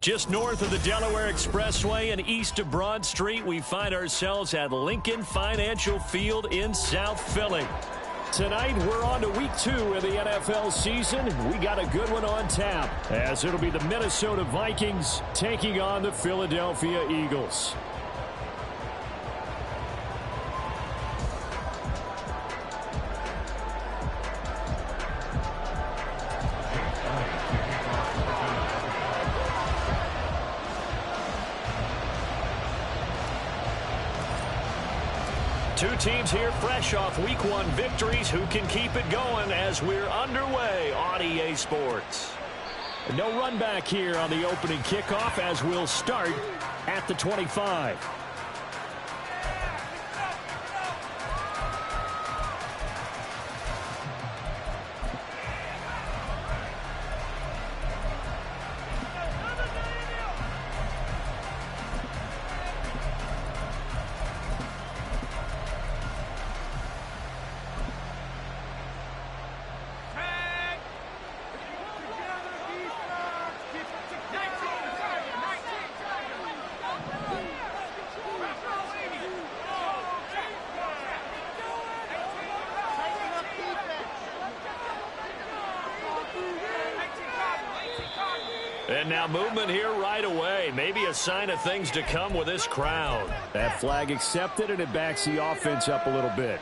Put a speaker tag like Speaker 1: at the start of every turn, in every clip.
Speaker 1: Just north of the Delaware Expressway and east of Broad Street, we find ourselves at Lincoln Financial Field in South Philly. Tonight, we're on to week 2 of the NFL season. We got a good one on tap, as it'll be the Minnesota Vikings taking on the Philadelphia Eagles. Two teams here fresh off Week 1 victories. Who can keep it going as we're underway on EA Sports? No run back here on the opening kickoff as we'll start at the 25. And now movement here right away. Maybe a sign of things to come with this crowd. That flag accepted, and it backs the offense up a little bit.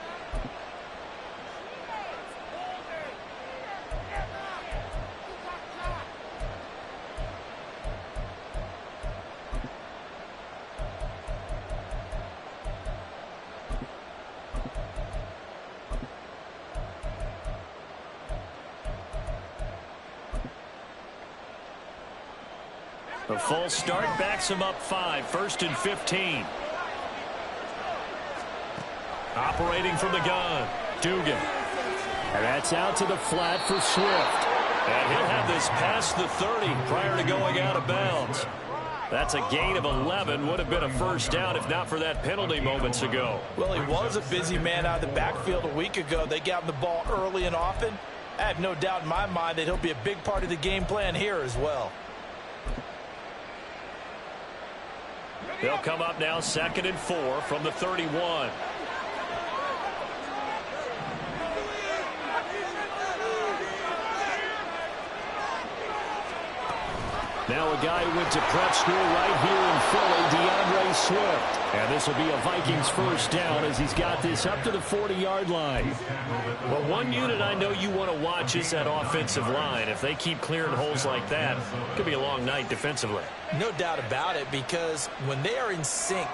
Speaker 1: A full start backs him up 5, 1st and 15. Operating from the gun, Dugan. And that's out to the flat for Swift. And he'll have this past the 30 prior to going out of bounds. That's a gain of 11. Would have been a first down if not for that penalty moments ago.
Speaker 2: Well, he was a busy man out of the backfield a week ago. They got him the ball early and often. I have no doubt in my mind that he'll be a big part of the game plan here as well.
Speaker 1: They'll come up now 2nd and 4 from the 31. Now a guy who went to prep school right here in Philly, DeAndre Swift. And this will be a Vikings first down as he's got this up to the 40-yard line. Well, one unit I know you want to watch is that offensive line. If they keep clearing holes like that, it could be a long night defensively.
Speaker 2: No doubt about it, because when they are in sync,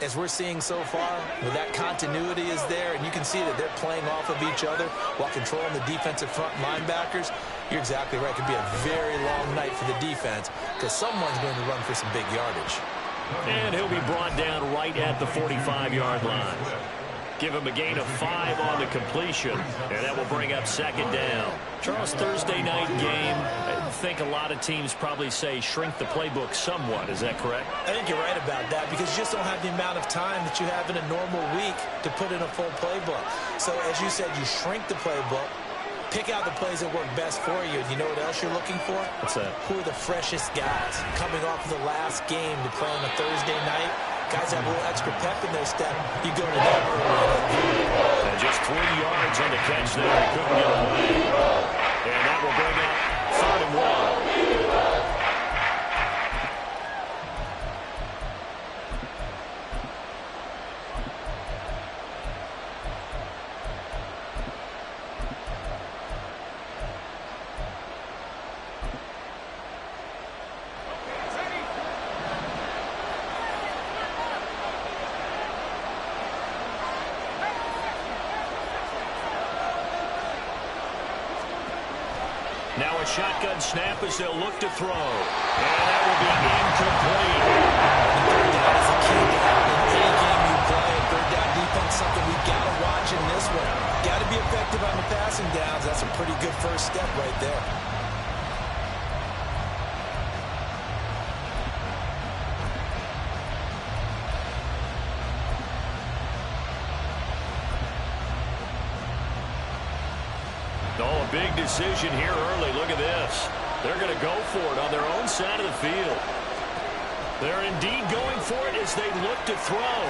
Speaker 2: as we're seeing so far, where that continuity is there, and you can see that they're playing off of each other while controlling the defensive front linebackers, you're exactly right. It could be a very long night for the defense because someone's going to run for some big yardage.
Speaker 1: And he'll be brought down right at the 45-yard line. Give him a gain of 5 on the completion, and that will bring up 2nd down. Charles, Thursday night game, I think a lot of teams probably say shrink the playbook somewhat. Is that correct?
Speaker 2: I think you're right about that because you just don't have the amount of time that you have in a normal week to put in a full playbook. So, as you said, you shrink the playbook, pick out the plays that work best for you. And you know what else you're looking for?
Speaker 1: What's that?
Speaker 2: Who are the freshest guys coming off of the last game to play on a Thursday night? Guys have a little extra pep in their step. You go to them early.
Speaker 1: And just 3 yards on the catch there. He couldn't get away. And that will bring up 3rd and 1. Now a shotgun snap as they'll look to throw. And that will be incomplete.
Speaker 2: Third down is the key to having any game you play. Third down defense, something we've got to watch in this one. Got to be effective on the passing downs. That's a pretty good first step right there.
Speaker 1: Oh, a big decision here early. Look at this. They're going to go for it on their own side of the field. They're indeed going for it as they look to throw.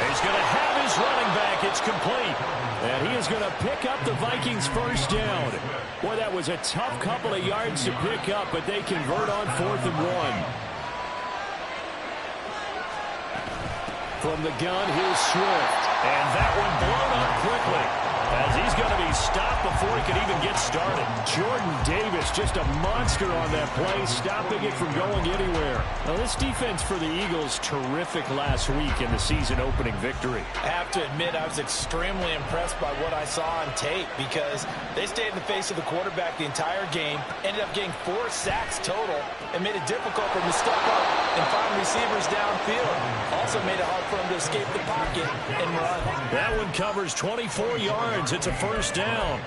Speaker 1: He's going to have his running back. It's complete. And he is going to pick up the Vikings' first down. Boy, that was a tough couple of yards to pick up, but they convert on 4th and 1. From the gun, here's Swift. And that one blown up quickly, as he's going to be stopped before he can even get started. Jordan Davis, just a monster on that play, stopping it from going anywhere. Now, this defense for the Eagles, terrific last week in the season-opening victory.
Speaker 2: I have to admit, I was extremely impressed by what I saw on tape because they stayed in the face of the quarterback the entire game, ended up getting 4 sacks total, and made it difficult for him to step up and find receivers downfield. Also made it hard for him to escape the pocket and run.
Speaker 1: That one covers 24 yards. It's a first down.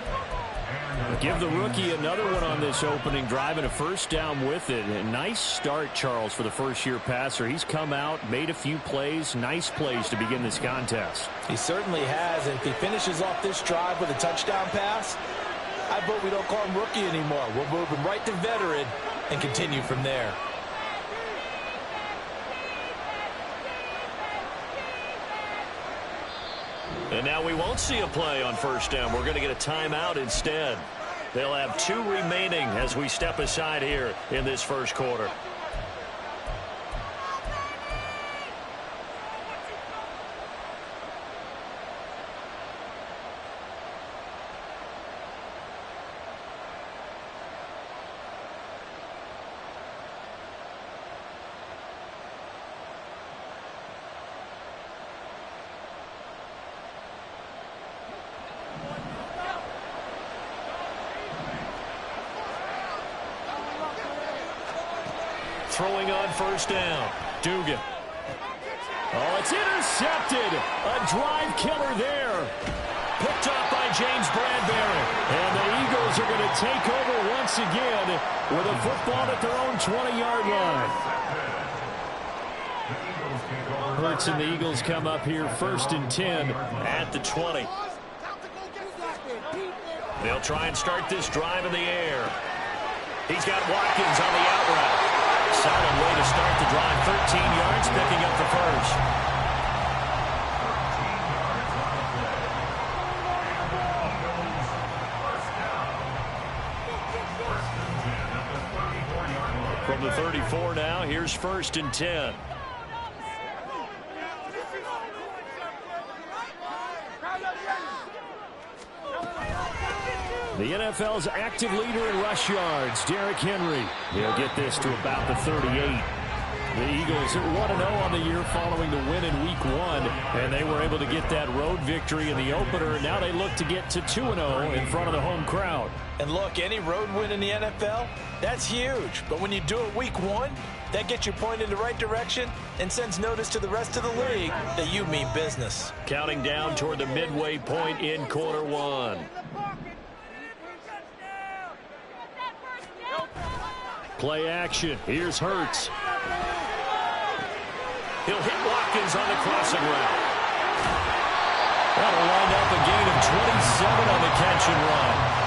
Speaker 1: Give the rookie another one on this opening drive and a first down with it. A nice start, Charles, for the first-year passer. He's come out, made a few plays, nice plays to begin this contest.
Speaker 2: He certainly has, and if he finishes off this drive with a touchdown pass, I vote we don't call him rookie anymore. We'll move him right to veteran and continue from there.
Speaker 1: And now we won't see a play on first down. We're going to get a timeout instead. They'll have 2 remaining as we step aside here in this first quarter. Throwing on first down. Dugan. Oh, it's intercepted. A drive killer there. Picked off by James Bradbury. And the Eagles are going to take over once again with a football at their own 20-yard line. Hurts and the Eagles come up here 1st and 10 at the 20. They'll try and start this drive in the air. He's got Watkins on the out route. Solid way to start the drive. 13 yards, picking up the first. From the 34 now, here's 1st and 10. The NFL's active leader in rush yards, Derrick Henry. He'll get this to about the 38. The Eagles are 1-0 on the year following the win in Week 1, and they were able to get that road victory in the opener. Now they look to get to 2-0 in front of the home crowd.
Speaker 2: And look, any road win in the NFL, that's huge. But when you do it Week 1, that gets you pointed in the right direction and sends notice to the rest of the league that you mean business.
Speaker 1: Counting down toward the midway point in quarter 1. Play action. Here's Hurts. He'll hit Watkins on the crossing route. That'll wind up a gain of 27 on the catch and run.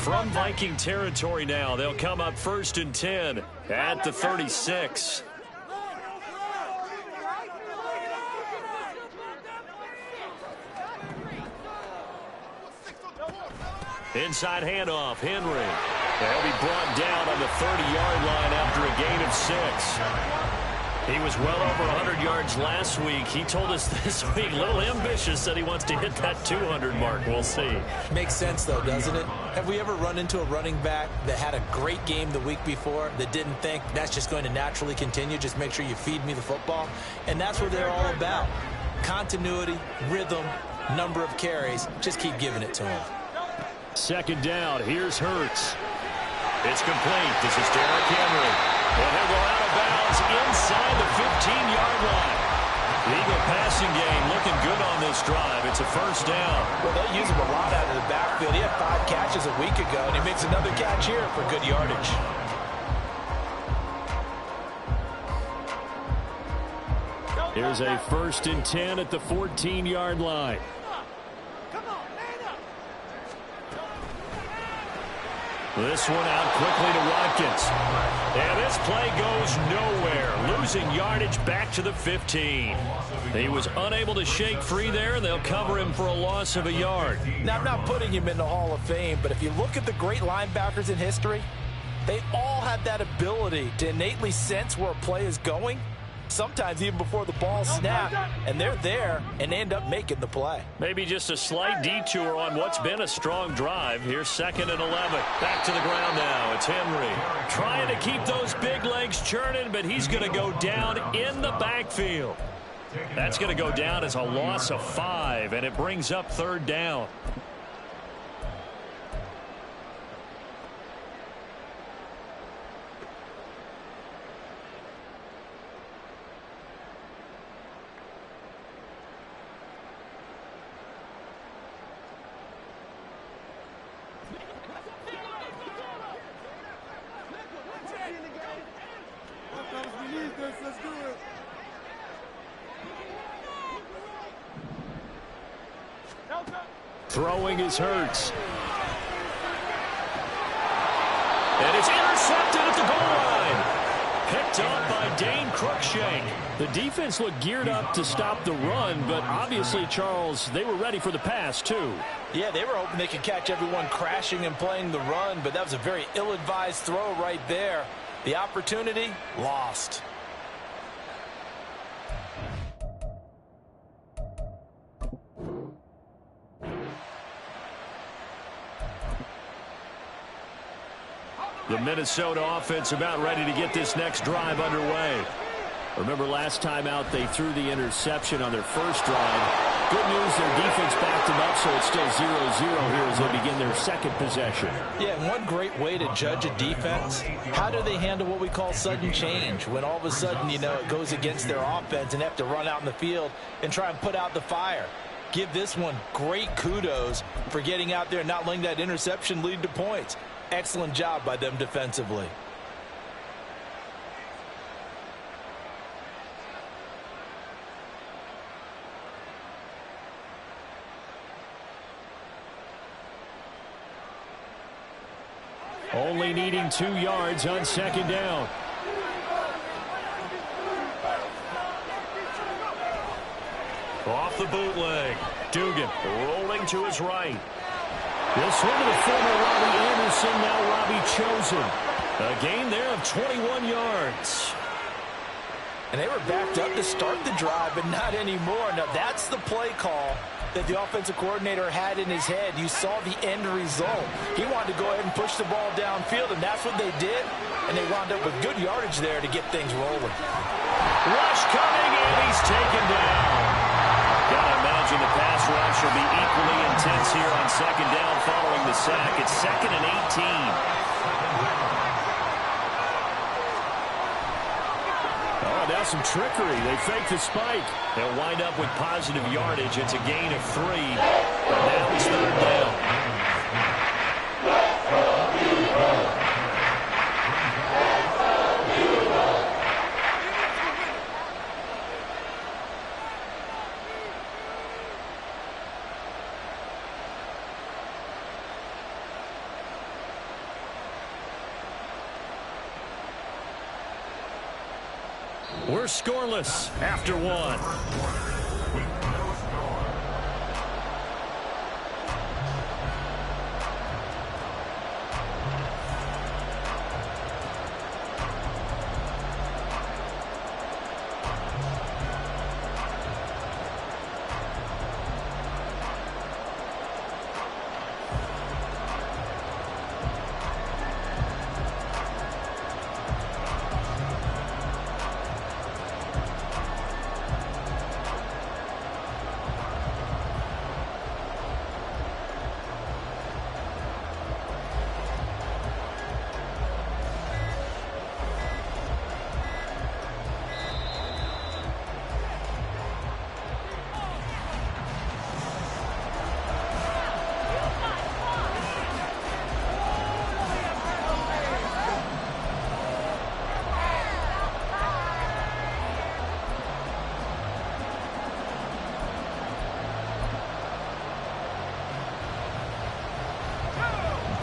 Speaker 1: From Viking territory now, they'll come up 1st and 10 at the 36. Inside handoff, Henry. They'll be brought down on the 30-yard line after a gain of 6. He was well over 100 yards last week. He told us this week, a little ambitious, said he wants to hit that 200 mark. We'll see.
Speaker 2: Makes sense, though, doesn't it? Have we ever run into a running back that had a great game the week before that didn't think that's just going to naturally continue? Just make sure you feed me the football. And that's what they're all about. Continuity, rhythm, number of carries. Just keep giving it to him.
Speaker 1: Second down. Here's Hurts. It's complete. This is Derrick Henry. And he'll go out of bounds inside the 15-yard line. The Eagle passing game looking good on this drive. It's a first down.
Speaker 2: Well, they use him a lot out of the backfield. He had 5 catches a week ago, and he makes another catch here for good yardage.
Speaker 1: Here's a 1st and 10 at the 14-yard line. This one out quickly to Watkins. And this play goes nowhere. Losing yardage back to the 15. He was unable to shake free there, and they'll cover him for a loss of a yard.
Speaker 2: Now, I'm not putting him in the Hall of Fame, but if you look at the great linebackers in history, they all have that ability to innately sense where a play is going, sometimes even before the ball snapped, and they're there and end up making the play.
Speaker 1: Maybe just a slight detour on what's been a strong drive. Here's 2nd and 11. Back to the ground now. It's Henry trying to keep those big legs churning, but he's going to go down in the backfield. That's going to go down as a loss of 5, and it brings up 3rd down. Throwing is Hurts. And it's intercepted at the goal line. Picked up by Dane Cruikshank. The defense looked geared up to stop the run, but obviously, Charles, they were ready for the pass, too.
Speaker 2: Yeah, they were hoping they could catch everyone crashing and playing the run, but that was a very ill-advised throw right there. The opportunity, lost.
Speaker 1: The Minnesota offense about ready to get this next drive underway. Remember last time out they threw the interception on their first drive. Good news, their defense backed them up, so it's still 0-0 here as they begin their second possession.
Speaker 2: Yeah, and one great way to judge a defense, how do they handle what we call sudden change? When all of a sudden, you know, it goes against their offense and they have to run out in the field and try and put out the fire. Give this one great kudos for getting out there and not letting that interception lead to points. Excellent job by them defensively.
Speaker 1: Only needing 2 yards on 2nd down. Off the bootleg. Dugan rolling to his right. This one to the former Robbie Anderson, now Robbie Chosen. A gain there of 21 yards.
Speaker 2: And they were backed up to start the drive, but not anymore. Now that's the play call that the offensive coordinator had in his head. You saw the end result. He wanted to go ahead and push the ball downfield, and that's what they did. And they wound up with good yardage there to get things rolling.
Speaker 1: Rush coming, and he's taken down. Gotta imagine the pass rush will be equally intense here on 2nd down following the sack. It's 2nd and 18. Oh, now some trickery. They fake the spike. They'll wind up with positive yardage. It's a gain of 3. But now it's 3rd down. We're scoreless after 1.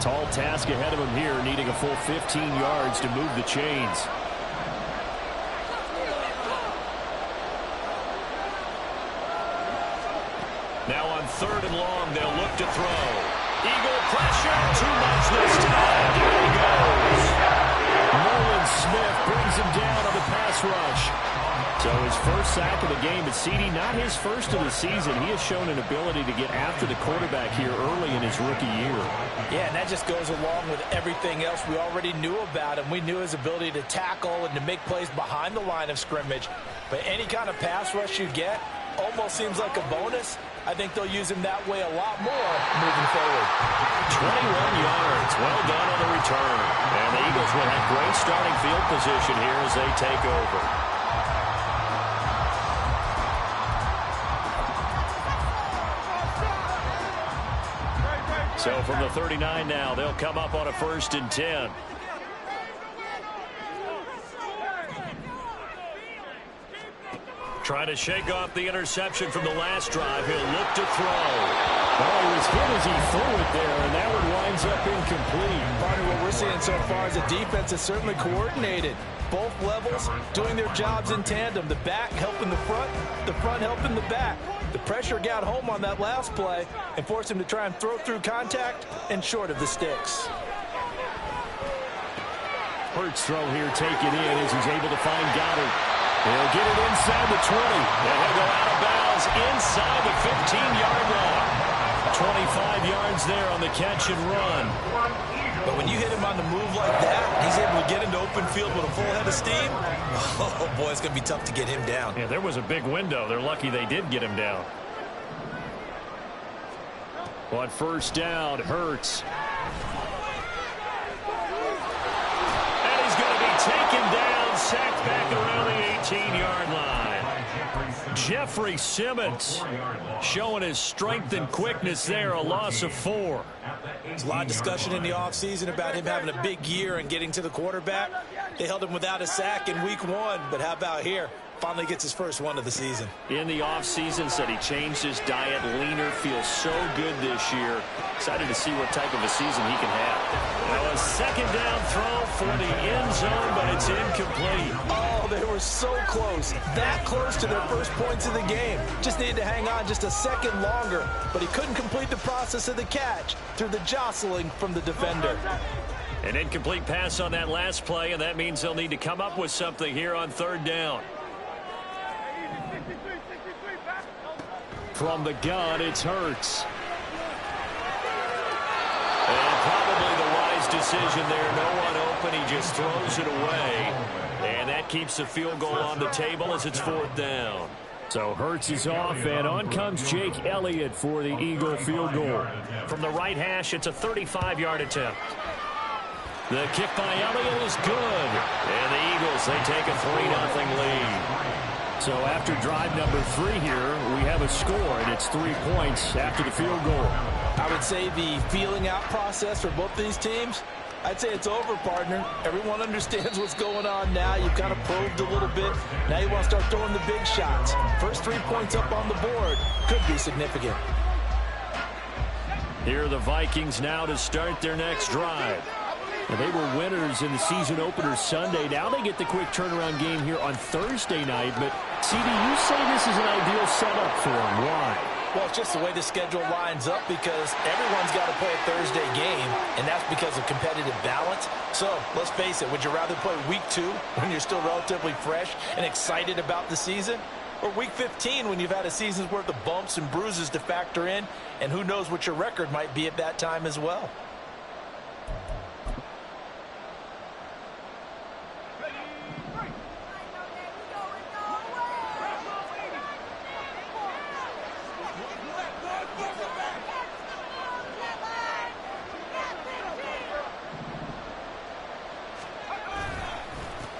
Speaker 1: Tall task ahead of him here, needing a full 15 yards to move the chains. Now on 3rd and long, they'll look to throw. Eagle pressure, too much this time. Here he goes. Nolan Smith brings him down on the pass rush. So his first sack of the game, but CD, not his first of the season. He has shown an ability to get after the quarterback here early in his rookie year.
Speaker 2: Yeah, and that just goes along with everything else we already knew about him. We knew his ability to tackle and to make plays behind the line of scrimmage. But any kind of pass rush you get almost seems like a bonus. I think they'll use him that way a lot more moving forward.
Speaker 1: 21 yards. Well done on the return. And the Eagles will have great starting field position here as they take over. So from the 39 now, they'll come up on a 1st and 10. Trying to shake off the interception from the last drive. He'll look to throw. Oh, he was hit as he threw it there, and that one winds up incomplete.
Speaker 2: Partner, what we're seeing so far is the defense is certainly coordinated. Both levels doing their jobs in tandem. The back helping the front helping the back. The pressure got home on that last play and forced him to try and throw through contact and short of the sticks.
Speaker 1: Hurts throw here taken in as he's able to find Goddard. He'll get it inside the 20. And he'll go out of bounds inside the 15-yard line. 25 yards there on the catch and run.
Speaker 2: But when you hit him on the move like that, he's able to get into open field with a full head of steam. Oh, boy, it's going to be tough to get him down.
Speaker 1: Yeah, there was a big window. They're lucky they did get him down. On 1st down, Hurts. And he's going to be taken down, sacked back around the 18-yard line. Jeffrey Simmons showing his strength and quickness there, a loss of 4.
Speaker 2: There's a lot of discussion in the offseason about him having a big year and getting to the quarterback. They held him without a sack in week 1, but how about here? Finally gets his first one of the season.
Speaker 1: In the offseason, said he changed his diet, leaner, feels so good this year. Excited to see what type of a season he can have. Now a 2nd down throw for the end zone, but it's incomplete.
Speaker 2: Oh, they were so close. That close to their first points of the game. Just needed to hang on just a second longer, but he couldn't complete the process of the catch through the jostling from the defender.
Speaker 1: An incomplete pass on that last play, and that means they'll need to come up with something here on 3rd down. From the gun, it's Hurts. And probably the wise decision there. No one open. He just throws it away. And that keeps the field goal on the table as it's 4th down. So Hurts is off, and on comes Jake Elliott for the Eagle field goal. From the right hash, it's a 35-yard attempt. The kick by Elliott is good. And the Eagles, they take a 3-0 lead. So after drive number 3 here, we have a score, and it's 3 points after the field goal.
Speaker 2: I would say the feeling out process for both these teams, I'd say it's over, partner. Everyone understands what's going on now. You've kind of probed a little bit. Now you want to start throwing the big shots. First 3 points up on the board could be significant.
Speaker 1: Here are the Vikings now to start their next drive. And they were winners in the season opener Sunday. Now they get the quick turnaround game here on Thursday night. But, CD, you say this is an ideal setup for them. Why?
Speaker 2: Well, it's just the way the schedule lines up because everyone's got to play a Thursday game, and that's because of competitive balance. So, let's face it, would you rather play week 2 when you're still relatively fresh and excited about the season? Or week 15 when you've had a season's worth of bumps and bruises to factor in, and who knows what your record might be at that time as well?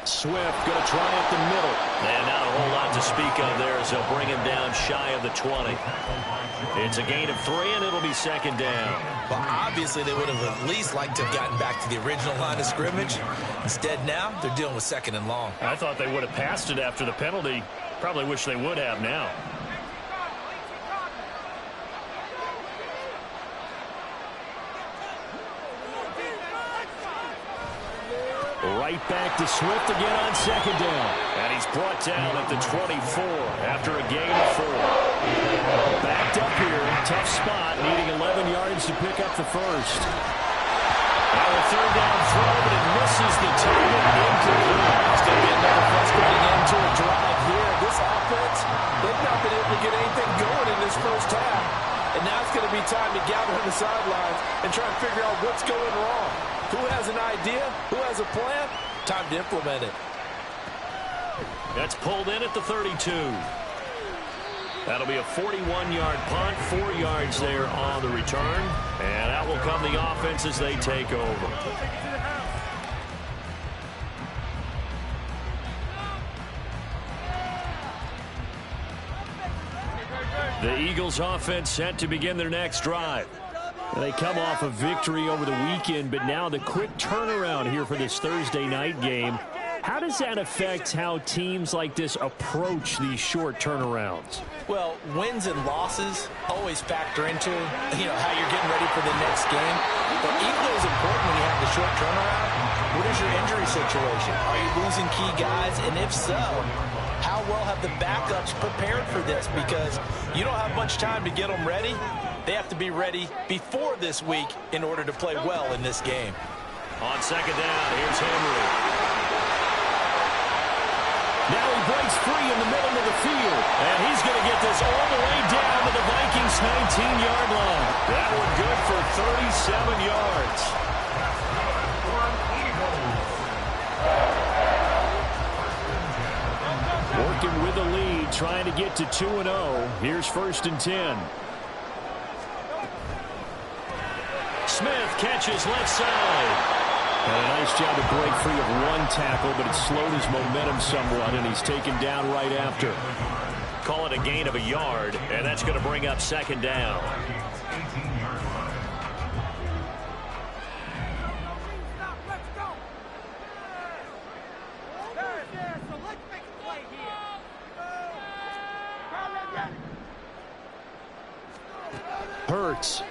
Speaker 1: Swift going to try at the middle. And not a whole lot to speak of there as they'll bring him down shy of the 20. It's a gain of 3, and it'll be 2nd down.
Speaker 2: Well, obviously they would have at least liked to have gotten back to the original line of scrimmage. Instead now, they're dealing with 2nd and long.
Speaker 1: I thought they would have passed it after the penalty. Probably wish they would have now. Right back to Swift again on second down. And he's brought down at the 24 after a gain of 4. Backed up here. Tough spot. Needing 11 yards to pick up the first. Now a third down throw, but it misses the target. Incomplete.
Speaker 2: It's going to be another frustrating end to a drive here. This offense, they've not been able to get anything going in this first half. And now it's going to be time to gather on the sidelines and try and figure out what's going wrong. Who has an idea? Who has a plan? Time to implement it.
Speaker 1: That's pulled in at the 32. That'll be a 41-yard punt, 4 yards there on the return. And out will come the offense as they take over. The Eagles offense set to begin their next drive. They come off a victory over the weekend, but now the quick turnaround here for this Thursday night game. How does that affect how teams like this approach these short turnarounds?
Speaker 2: Well, wins and losses always factor into, how you're getting ready for the next game. But equally as important when you have the short turnaround, what is your injury situation? Are you losing key guys? And if so, how well have the backups prepared for this? Because you don't have much time to get them ready. They have to be ready before this week in order to play well in this game.
Speaker 1: On second down, here's Henry. Now he breaks free in the middle of the field. And he's going to get this all the way down to the Vikings' 19-yard line. That one good for 37 yards. Working with the lead, trying to get to 2-0. Here's 1st and 10. Smith catches left side. And a nice job to break free of one tackle, but it slowed his momentum somewhat, and he's taken down right after. Call it a gain of a yard, and that's going to bring up second down. Hurts.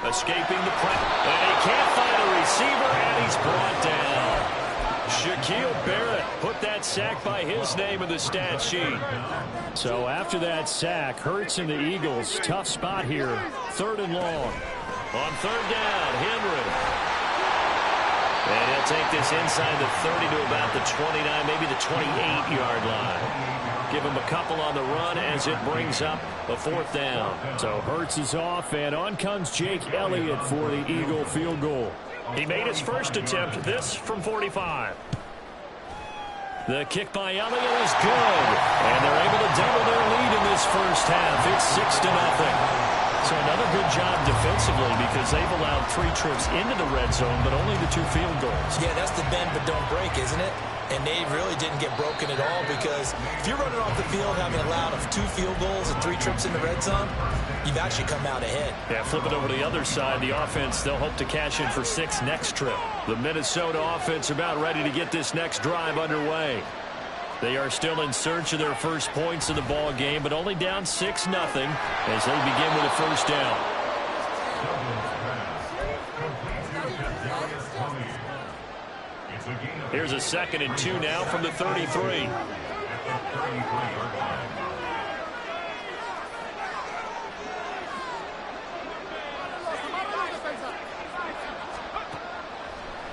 Speaker 1: Escaping the pressure. And he can't find a receiver, and he's brought down. Shaquille Barrett put that sack by his name in the stat sheet. So after that sack, Hurts and the Eagles, tough spot here. 3rd and long. On 3rd down, Henry. And he'll take this inside the 30 to about the 29, maybe the 28-yard line. Give him a couple on the run as it brings up a 4th down. So Hurts is off, and on comes Jake Elliott for the Eagle field goal. He made his first attempt, this from 45. The kick by Elliott is good, and they're able to double their lead in this first half. It's 6-0. So another good job defensively because they've allowed 3 trips into the red zone, but only the 2 field goals.
Speaker 2: Yeah, that's the bend but don't break, isn't it? And they really didn't get broken at all because if you're running off the field having allowed 2 field goals and 3 trips in the red zone, you've actually come out ahead.
Speaker 1: Yeah, flip it over to the other side. The offense, they'll hope to cash in for 6 next trip. The Minnesota offense about ready to get this next drive underway. They are still in search of their first points in the ball game, but only down 6-0 as they begin with a first down. Here's a 2nd and 2 now from the 33.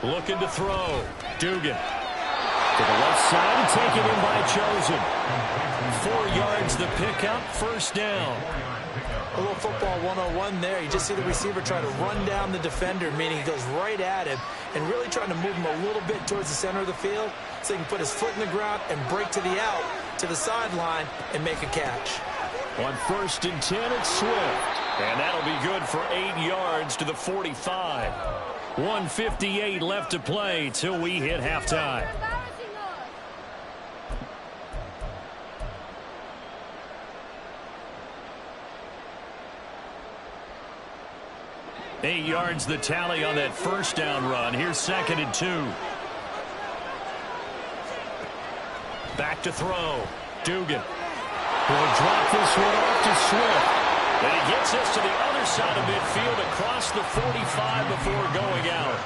Speaker 1: Looking to throw. Dugan. To the left side and taken in by Chosen. 4 yards the pickup, first down.
Speaker 2: A little football 101 there. You just see the receiver try to run down the defender, meaning he goes right at him and really trying to move him a little bit towards the center of the field so he can put his foot in the ground and break to the out, to the sideline, and make a catch.
Speaker 1: On 1st and 10, it's Swift. And that'll be good for 8 yards to the 45. 1:58 left to play till we hit halftime. Eight yards the tally on that first down run. Here's 2nd and 2. Back to throw. Dugan will drop this one off to Swift. And he gets us to the other side of midfield across the 45 before going out.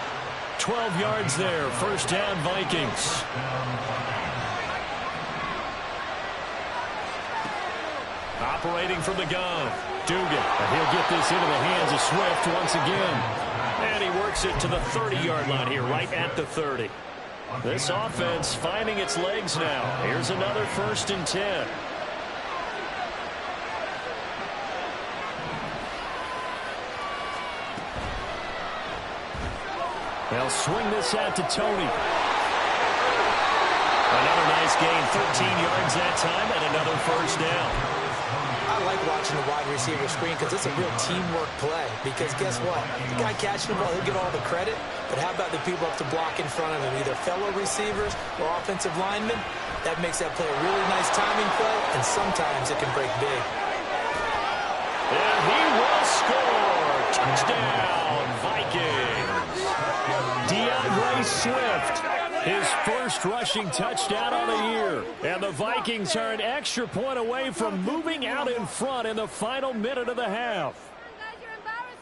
Speaker 1: 12 yards there. First down, Vikings. Operating from the gun. Dugan. He'll get this into the hands of Swift once again. And he works it to the 30-yard line here, right at the 30. This offense finding its legs now. Here's another 1st and 10. They'll swing this out to Tony. Another nice gain, 13 yards that time, and another first down.
Speaker 2: I like watching the wide receiver screen because it's a real teamwork play. Because guess what? The guy catching the ball, he'll get all the credit. But how about the people up to block in front of him, either fellow receivers or offensive linemen? That makes that play a really nice timing play, and sometimes it can break big.
Speaker 1: And he will score. Touchdown, Vikings. DeAndre Swift. His first rushing touchdown on the year. And the Vikings are an extra point away from moving out in front in the final minute of the half.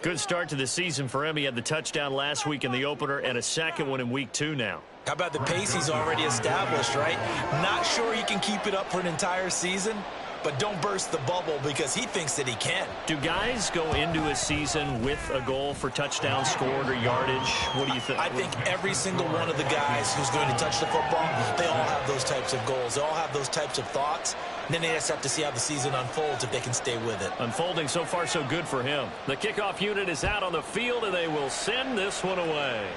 Speaker 1: Good start to the season for him. He had the touchdown last week in the opener and a second one in week 2 now.
Speaker 2: How about the pace he's already established, right? Not sure he can keep it up for an entire season, but don't burst the bubble because he thinks that he can.
Speaker 1: Do guys go into a season with a goal for touchdown scored or yardage? What do you think?
Speaker 2: I think every single one of the guys who's going to touch the football, they all have those types of goals. They all have those types of thoughts. And then they just have to see how the season unfolds if they can stay with it.
Speaker 1: Unfolding so far so good for him. The kickoff unit is out on the field, and they will send this one away.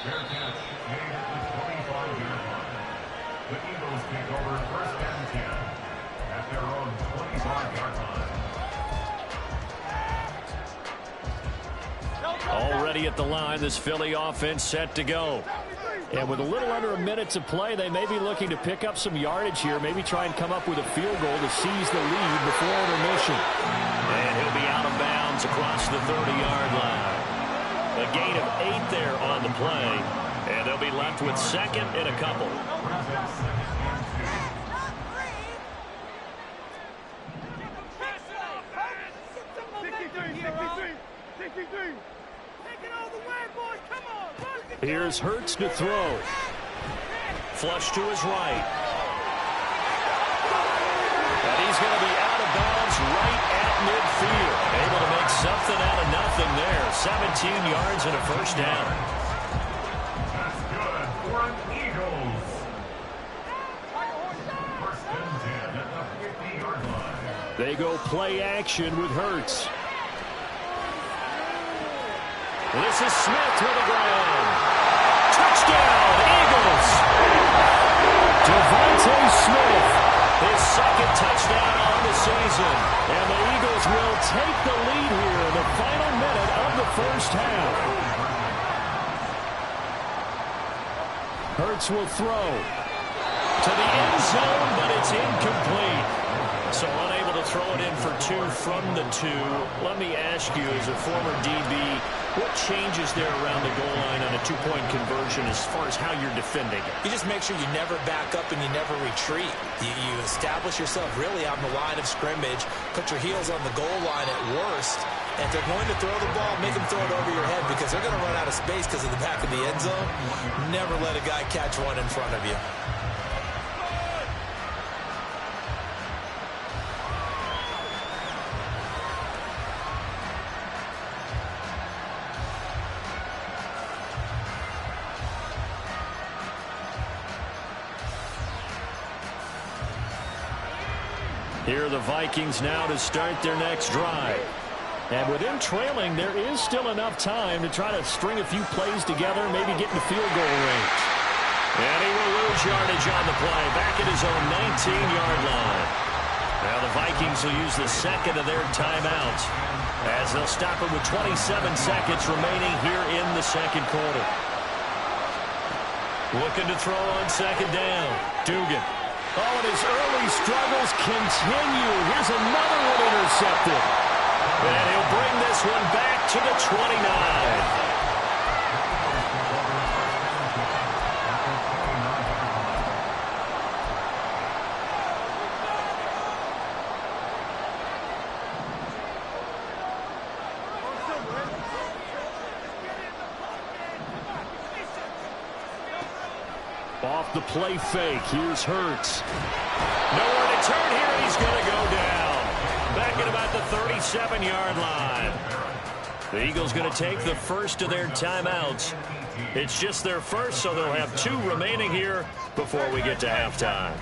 Speaker 3: Fair catch made at the 25-yard line. The Eagles take over 1st and 10 at their own 25-yard line.
Speaker 1: Already at the line, this Philly offense set to go. And with a little under a minute to play, they may be looking to pick up some yardage here, maybe try and come up with a field goal to seize the lead before intermission. And he'll be out of bounds across the 30-yard line. A gain of 8 there on the play, and they'll be left with 2nd and a couple. Here's Hurts to throw. Flush to his right. And he's going to be out of bounds right at midfield. Able to make something out of nothing there. 17 yards and a first down.
Speaker 3: That's good for an Eagles. 1st and 10 at the 50-yard line.
Speaker 1: They go play action with Hurts. This is Smith to the ground. Touchdown, Eagles. Devontae Smith, his 2nd touchdown on the season. And the Eagles will take the lead here in the final minute of the first half. Hurts will throw to the end zone, but it's incomplete. So unable to throw it in for 2 from the 2. Let me ask you, as a former DB, what changes there around the goal line on a 2-point conversion as far as how you're defending it?
Speaker 2: You just make sure you never back up and you never retreat. You establish yourself really on the line of scrimmage, put your heels on the goal line at worst, and if they're going to throw the ball, make them throw it over your head because they're going to run out of space because of the back of the end zone. Never let a guy catch one in front of you.
Speaker 1: Here are the Vikings now to start their next drive. And with them trailing, there is still enough time to try to string a few plays together, maybe get in the field goal range. And he will lose yardage on the play, back at his own 19-yard line. Now the Vikings will use the 2nd of their timeouts as they'll stop it with 27 seconds remaining here in the 2nd quarter. Looking to throw on 2nd down. Dugan. Oh, and his early struggles continue. Here's another one intercepted. And he'll bring this one back to the 29. Off the play fake. Here's Hurts. Nowhere to turn here. He's going to go down. Back at about the 37-yard line. The Eagles going to take the first of their timeouts. It's just their first, so they'll have 2 remaining here before we get to halftime.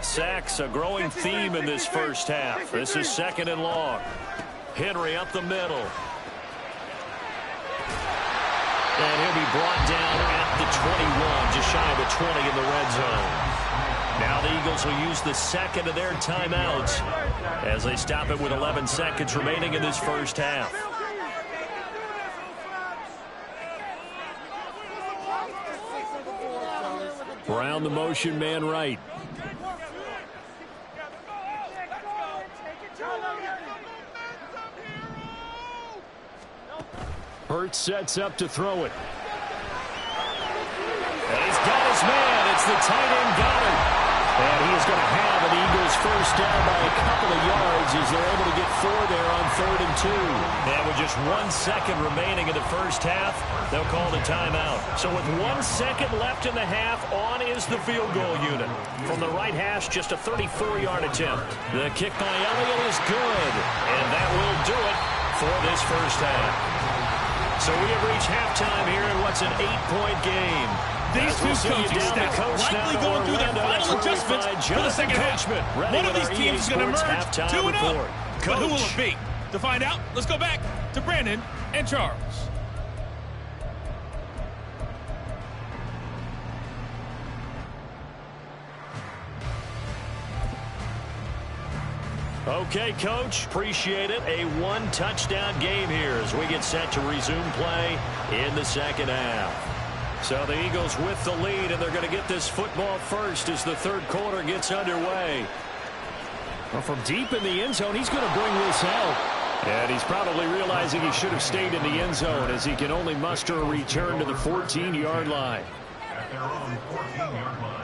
Speaker 1: Sacks, a growing theme in this first half. This is 2nd and long. Henry up the middle. And he'll be brought down at the 21, just shy of the 20 in the red zone. Now the Eagles will use the second of their timeouts as they stop it with 11 seconds remaining in this first half. Brown the motion man right. Hurts sets up to throw it. And he's got his man. It's the tight end Goddard. And he is going to have an Eagles first down by a couple of yards as they're able to get 4 there on 3rd and 2. And with just 1 second remaining in the first half, they'll call the timeout. So with 1 second left in the half, on is the field goal unit. From the right hash, just a 34-yard attempt. The kick by Elliott is good. And that will do it for this first half. So we have reached halftime here in what's an 8-point game.
Speaker 4: These two coaching staffs likely going through their final adjustments for the second half. One of these teams is going to emerge 2-0. But who will it be? To find out, let's go back to Brandon and Charles.
Speaker 1: Okay, Coach, appreciate it. A 1-touchdown game here as we get set to resume play in the second half. So the Eagles with the lead, and they're going to get this football first as the third quarter gets underway. Well, from deep in the end zone, he's going to bring this out. And he's probably realizing he should have stayed in the end zone as he can only muster a return to the 14-yard line.
Speaker 3: At their own 14-yard line.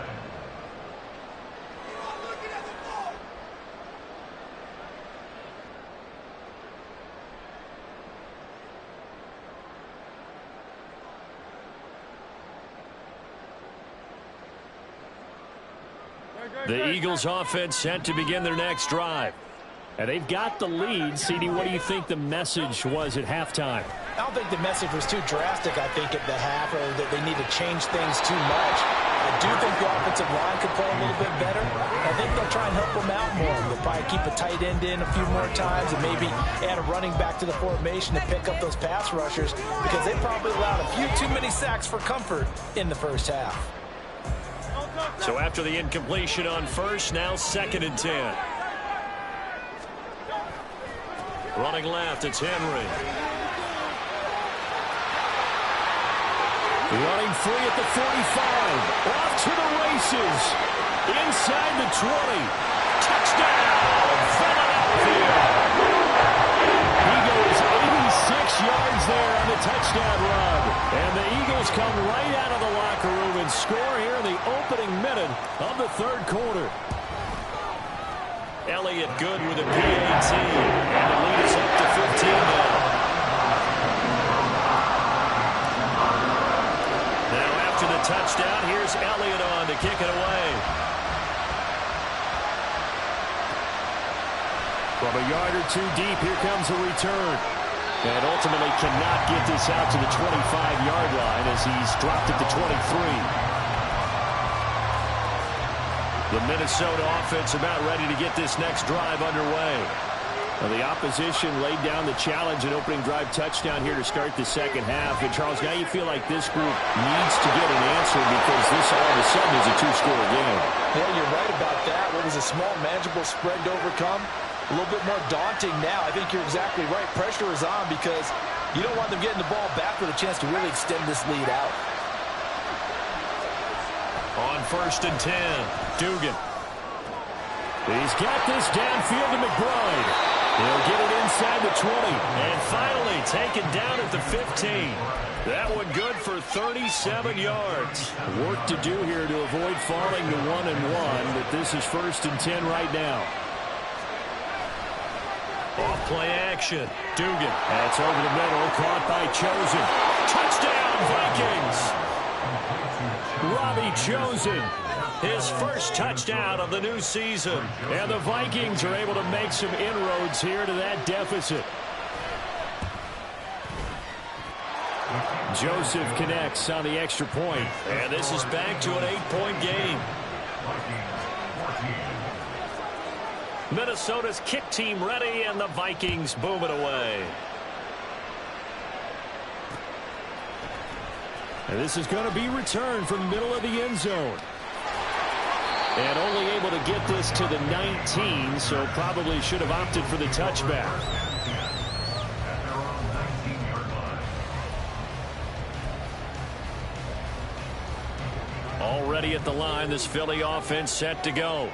Speaker 1: The Eagles offense set to begin their next drive. And they've got the lead. CD, what do you think the message was at halftime?
Speaker 2: I don't think the message was too drastic, I think, at the half, or that they need to change things too much. I do think the offensive line could play a little bit better. I think they'll try and help them out more. They'll probably keep a tight end in a few more times and maybe add a running back to the formation to pick up those pass rushers because they probably allowed a few too many sacks for comfort in the first half.
Speaker 1: So after the incompletion on first, now 2nd and 10. Running left, it's Henry. Running free at the 45. Off to the races. Inside the 20. Touchdown! Philadelphia! He goes 86 yards there on the touchdown run. And the Eagles come right out of the locker room and score here in the opening minute of the third quarter. Elliott good with a PAT. And the lead is up to 15 now. Now after the touchdown, here's Elliott on to kick it away. From a yard or two deep, here comes a return. And ultimately cannot get this out to the 25-yard line as he's dropped at the 23. The Minnesota offense about ready to get this next drive underway. Well, the opposition laid down the challenge, an opening drive touchdown here to start the second half. And, Charles, now you feel like this group needs to get an answer because this all of a sudden is a two-score game.
Speaker 2: Yeah, you're right about that. What was a small, manageable spread to overcome? A little bit more daunting now. I think you're exactly right. Pressure is on because you don't want them getting the ball back with a chance to really extend this lead out.
Speaker 1: On 1st and 10, Dugan. He's got this downfield to McBride. He'll get it inside the 20. And finally taken down at the 15. That one good for 37 yards. Work to do here to avoid falling to 1-1, but this is 1st and 10 right now. Off play action. Dugan. That's over the middle. Caught by Chosen. Touchdown, Vikings. Robbie Chosen, his first touchdown of the new season. And the Vikings are able to make some inroads here to that deficit. Joseph connects on the extra point. And this is back to an 8-point game. Minnesota's kick team ready, and the Vikings boom it away. And this is going to be returned from the middle of the end zone. And only able to get this to the 19, so probably should have opted for the touchback. Already at the line, this Philly offense set to go.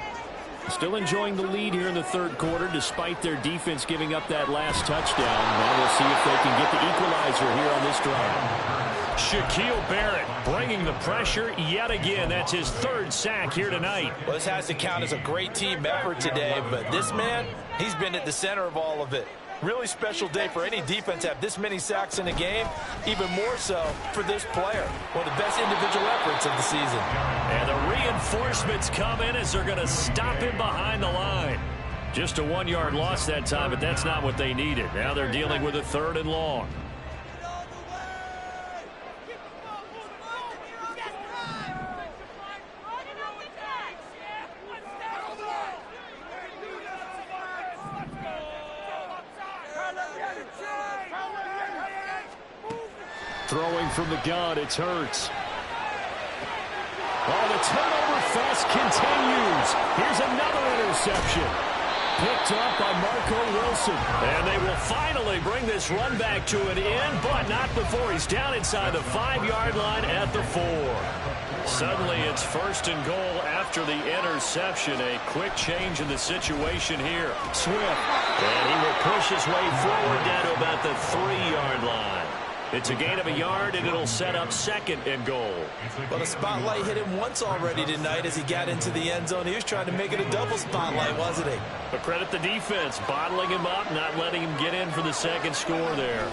Speaker 1: Still enjoying the lead here in the third quarter, despite their defense giving up that last touchdown. Now we'll see if they can get the equalizer here on this drive. Shaquille Barrett bringing the pressure yet again. That's his third sack here tonight.
Speaker 2: Well, this has to count as a great team effort today, but this man, he's been at the center of all of it. Really special day for any defense to have this many sacks in a game, even more so for this player. One of the best individual efforts of the season.
Speaker 1: And the reinforcements come in as they're going to stop him behind the line. Just a 1-yard loss that time, but that's not what they needed. Now they're dealing with a 3rd and long. Throwing from the gun, it's Hurts. Oh, the turnover fest continues. Here's another interception. Picked up by Marco Wilson. And they will finally bring this run back to an end, but not before he's down inside the 5-yard line at the 4. Suddenly it's 1st and goal after the interception. A quick change in the situation here. Swift. And he will push his way forward down to about the 3-yard line. It's a gain of a yard, and it'll set up 2nd and goal.
Speaker 2: Well, the spotlight hit him once already tonight as he got into the end zone. He was trying to make it a double spotlight, wasn't he?
Speaker 1: But credit the defense, bottling him up, not letting him get in for the 2nd score there.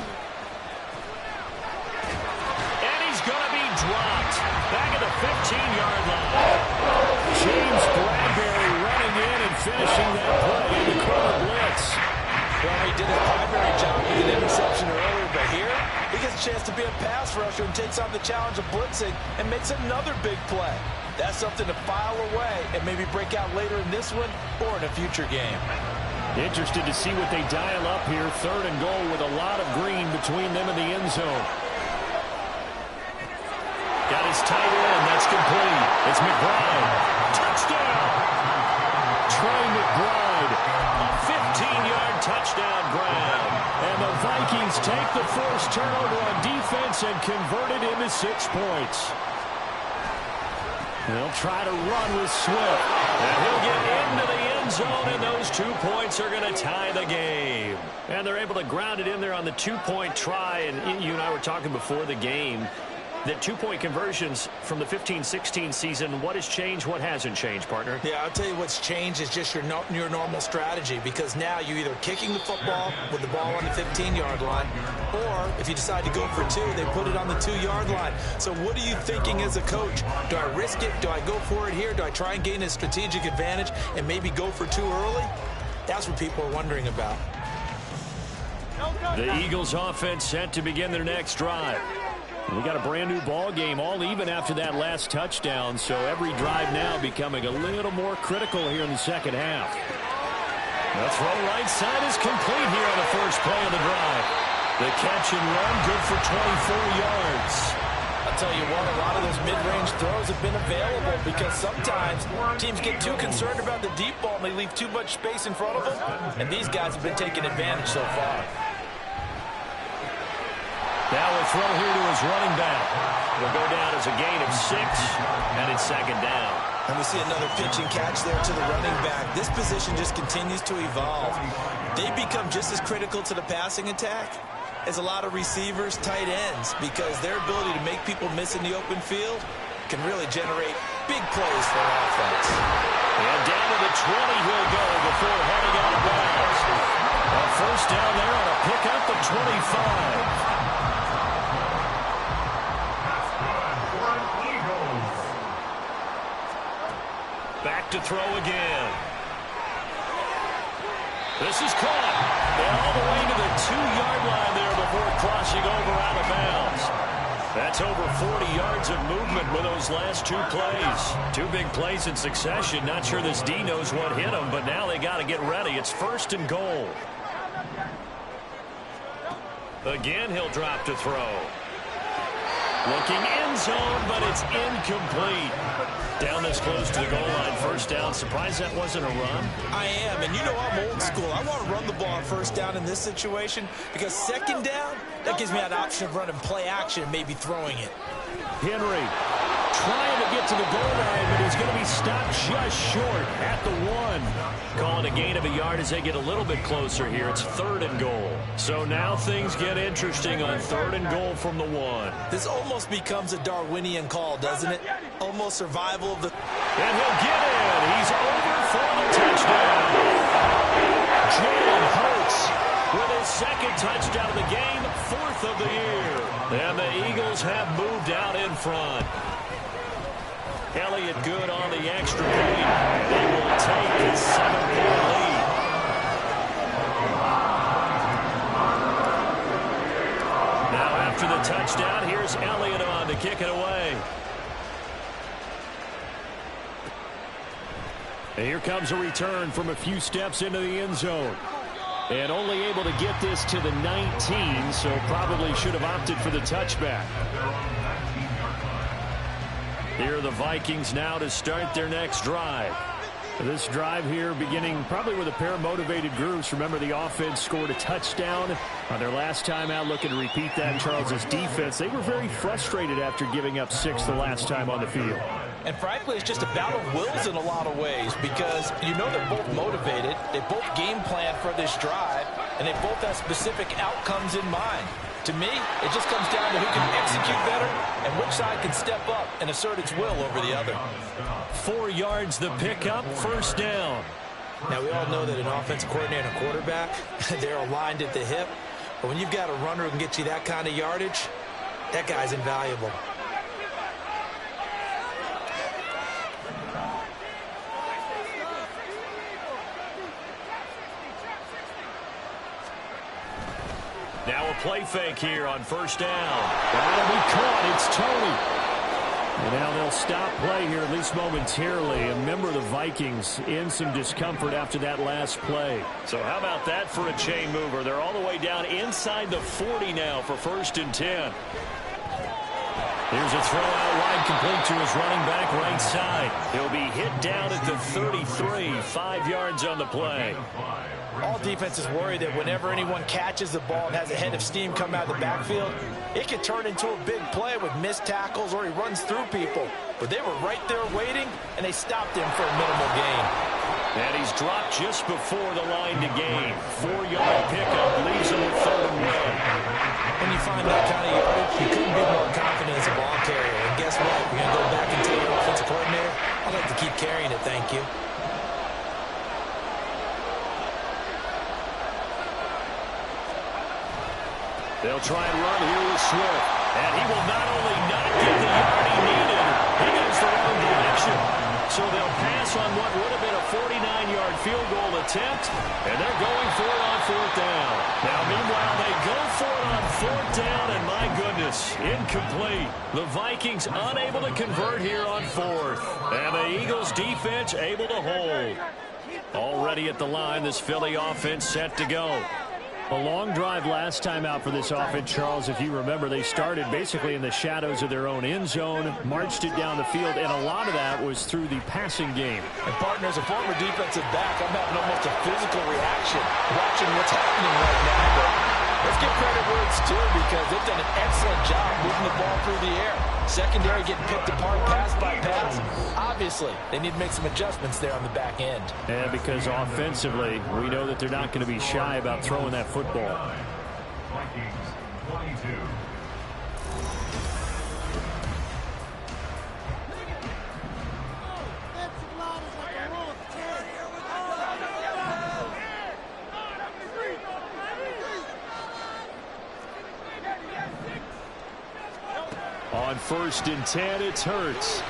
Speaker 1: And he's going to be dropped. Back at the 15-yard line. James Bradbury running in and finishing that play in the corner blitz.
Speaker 2: Well, he did his primary job with an interception earlier, but here he gets a chance to be a pass rusher and takes on the challenge of blitzing and makes another big play. That's something to file away and maybe break out later in this one or in a future game.
Speaker 1: Interested to see what they dial up here. 3rd and goal with a lot of green between them and the end zone. Got his tight end. That's complete. It's McBride. Touchdown! Trey McBride. A 15-yard touchdown grab. And the Vikings take the forced turnover on defense and convert it into 6 points. They'll try to run with Swift. And he'll get into the end zone, and those 2 points are going to tie the game. And they're able to ground it in there on the 2-point try. And you and I were talking before the game. The 2-point conversions from the 15-16 season, what has changed, what hasn't changed, partner?
Speaker 2: Yeah, I'll tell you what's changed is just your normal strategy, because now you're either kicking the football with the ball on the 15-yard line, or if you decide to go for 2, they put it on the 2-yard line. So what are you thinking as a coach? Do I risk it? Do I go for it here? Do I try and gain a strategic advantage and maybe go for 2 early? That's what people are wondering about.
Speaker 1: The Eagles offense set to begin their next drive. We got a brand new ball game, all even after that last touchdown, so every drive now becoming a little more critical here in the second half. The throw right side is complete here on the first play of the drive. The catch and run good for 24 yards.
Speaker 2: I'll tell you what, a lot of those mid-range throws have been available because sometimes teams get too concerned about the deep ball and they leave too much space in front of them, and these guys have been taking advantage so far.
Speaker 1: Now a throw here to his running back. It'll go down as a gain of 6, and it's 2nd down.
Speaker 2: And we see another pitch and catch there to the running back. This position just continues to evolve. They become just as critical to the passing attack as a lot of receivers, tight ends, because their ability to make people miss in the open field can really generate big plays for an offense.
Speaker 1: And down to the 20 he'll go before heading out of bounds. A first down there on a pickup of 25. to throw again. This is caught. And all the way to the 2-yard line there before crossing over out of bounds. That's over 40 yards of movement with those last 2 plays. 2 big plays in succession. Not sure this D knows what hit him, but now they got to get ready. It's 1st and goal. Again, he'll drop to throw. Looking end zone, but it's incomplete. Down this close to the goal line, 1st down. Surprised that wasn't a run?
Speaker 2: I am, and you know I'm old school. I want to run the ball on 1st down in this situation because 2nd down, that gives me that option of running play action and maybe throwing it.
Speaker 1: Henry trying to get to the goal line, but he's going to be stopped just short at the 1. Calling a gain of a yard as they get a little bit closer here. It's 3rd and goal. So now things get interesting on 3rd and goal from the 1.
Speaker 2: This almost becomes a Darwinian call, doesn't it? Almost survival of the...
Speaker 1: And he'll get in. He's over for the touchdown. Jalen Hurts with his 2nd touchdown of the game, 4th of the year. And the Eagles have moved out in front. Elliott good on the extra point. They will take a 7-point lead. Now after the touchdown, here's Elliott on to kick it away. And here comes a return from a few steps into the end zone. And only able to get this to the 19, so probably should have opted for the touchback. Here are the Vikings now to start their next drive. This drive here beginning probably with a pair of motivated groups. Remember, the offense scored a touchdown on their last time out. Looking to repeat that. Charles's defense, they were very frustrated after giving up 6 the last time on the field.
Speaker 2: And frankly, it's just a battle of wills in a lot of ways because you know they're both motivated. They both game plan for this drive, and they both have specific outcomes in mind. To me, it just comes down to who can execute better and which side can step up and assert its will over the other.
Speaker 1: 4 yards the pickup, 1st down.
Speaker 2: Now, we all know that an offensive coordinator and a quarterback, they're aligned at the hip. But when you've got a runner who can get you that kind of yardage, that guy's invaluable.
Speaker 1: Now a play fake here on 1st down. That'll be caught. It's Tony. And now they'll stop play here, at least momentarily. And remember, the Vikings in some discomfort after that last play. So how about that for a chain mover? They're all the way down inside the 40 now for 1st and 10. Here's a throw out wide, complete to his running back right side. He'll be hit down at the 33, 5 yards on the play.
Speaker 2: All defenses worry that whenever anyone catches the ball and has a head of steam come out of the backfield, it can turn into a big play with missed tackles or he runs through people. But they were right there waiting, and they stopped him for a minimal gain.
Speaker 1: And he's dropped just before the line to gain. 4-yard pickup leaves him with 3rd and 1.
Speaker 2: When you find that kind of yardage, you couldn't be more confident as a ball carrier. And guess what? You're going to go back and tell your offensive coordinator, I'd like to keep carrying it, thank you.
Speaker 1: They'll try and run here with Swift. And he will not only not get the yard he needed, he goes the wrong direction. So they'll pass on what would have been a 49-yard field goal attempt, and they're going for it on 4th down. Now, meanwhile, they go for it on 4th down, and my goodness, incomplete. The Vikings unable to convert here on 4th. And the Eagles defense able to hold. Already at the line, this Philly offense set to go. A long drive last time out for this offense, Charles. If you remember, they started basically in the shadows of their own end zone, marched it down the field, and a lot of that was through the passing game.
Speaker 2: And partner, as a former defensive back, I'm having almost a physical reaction watching what's happening right now. But let's give credit where it's due because they've done an excellent job moving the ball through the air. Secondary getting picked apart pass by pass. Obviously, they need to make some adjustments there on the back end.
Speaker 1: And because offensively, we know that they're not going to be shy about throwing that football.
Speaker 3: Vikings 22.
Speaker 1: On 1st and 10, it's Hurts.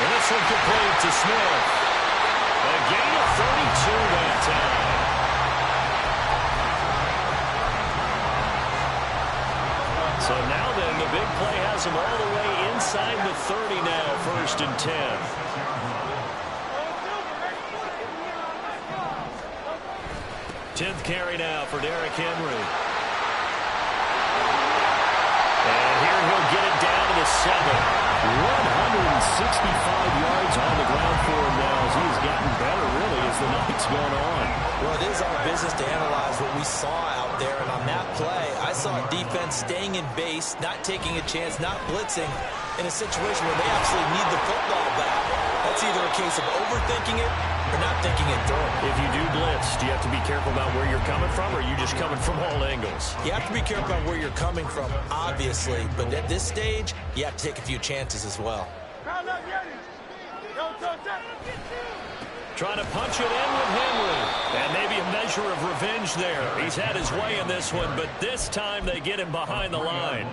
Speaker 1: And a this one complete to Smith. A gain of 32 that time. So now then, the big play has him all the way inside the 30 now, 1st and 10. 10th carry now for Derrick Henry. And here he'll get it down to the 7. 165 yards on the ground for him now as he's gotten better, really, as the night's gone on.
Speaker 2: Well, it is our business to analyze what we saw out there, and on that play, I saw defense staying in base, not taking a chance, not blitzing in a situation where they absolutely need the football back. That's either a case of overthinking it or not thinking it through.
Speaker 1: If you do blitz, do you have to be careful about where you're coming from, or are you just coming from all angles?
Speaker 2: You have to be careful about where you're coming from, obviously, but at this stage, you have to take a few chances as well.
Speaker 1: Trying to punch it in with Henry. And maybe a measure of revenge there. He's had his way in this one, but this time they get him behind the line.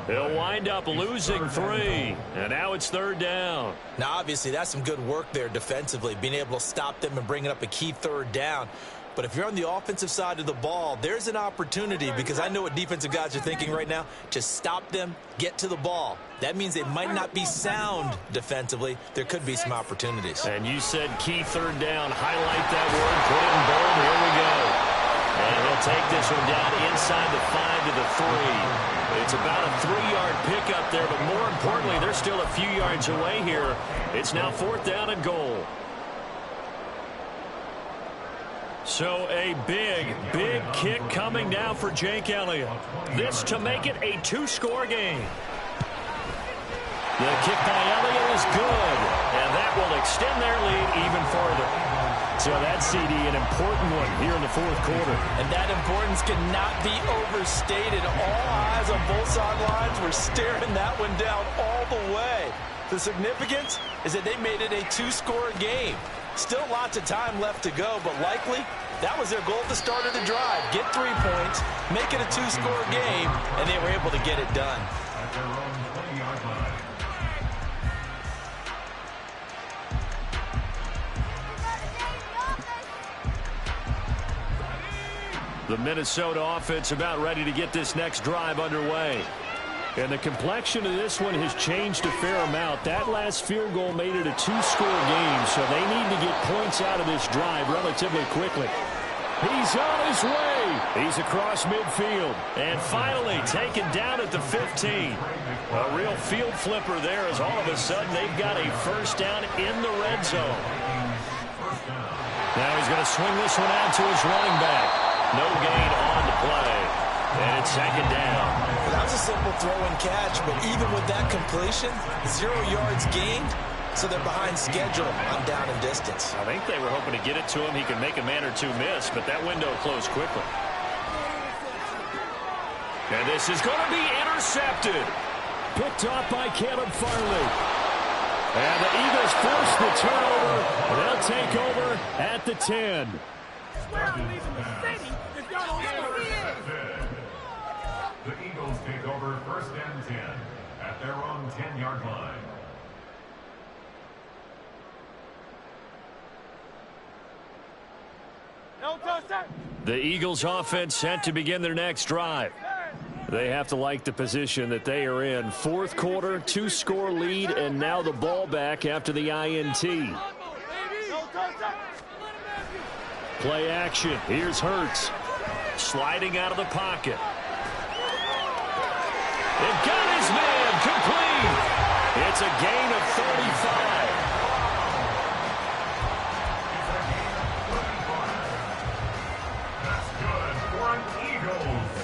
Speaker 1: He'll wind up losing 3. And now it's 3rd down.
Speaker 2: Now, obviously, that's some good work there defensively, being able to stop them and bringing up a key 3rd down. But if you're on the offensive side of the ball, there's an opportunity, because I know what defensive guys are thinking right now. Just stop them, get to the ball. That means they might not be sound defensively. There could be some opportunities.
Speaker 1: And you said key 3rd down. Highlight that word, put it in bold. Here we go. And he'll take this one down inside the 5 to the 3. It's about a 3-yard pickup there, but more importantly, they're still a few yards away here. It's now 4th down and goal. So a big, big kick coming now for Jake Elliott. This to make it a 2-score game. The kick by Elliott is good, and that will extend their lead even further. So that CD, an important one here in the 4th quarter.
Speaker 2: And that importance cannot be overstated. All eyes on both sidelines were staring that one down all the way. The significance is that they made it a 2-score game. Still lots of time left to go, but likely that was their goal at the start of the drive. Get 3 points, make it a 2-score game, and they were able to get it done.
Speaker 3: At their own 20-yard line.
Speaker 1: The Minnesota offense about ready to get this next drive underway. And the complexion of this one has changed a fair amount. That last field goal made it a 2-score game, so they need to get points out of this drive relatively quickly. He's on his way. He's across midfield. And finally taken down at the 15. A real field flipper there, as all of a sudden they've got a 1st down in the red zone. Now he's going to swing this one out to his running back. No gain on the play. And it's 2nd down.
Speaker 2: Well, that was a simple throw and catch, but even with that completion, 0 yards gained, so they're behind schedule on down and distance.
Speaker 1: I think they were hoping to get it to him. He could make a man or 2 miss, but that window closed quickly. And this is going to be intercepted. Picked off by Caleb Farley. And the Eagles force the turnover. They'll take over at the 10.
Speaker 3: The Eagles take over 1st and 10 at their own 10-yard line.
Speaker 1: The Eagles offense set to begin their next drive. They have to like the position that they are in. 4th quarter, 2-score lead, and now the ball back after the INT. Play action. Here's Hurts. Sliding out of the pocket. It got his man complete. It's a gain of 35.
Speaker 3: That's good for an Eagles.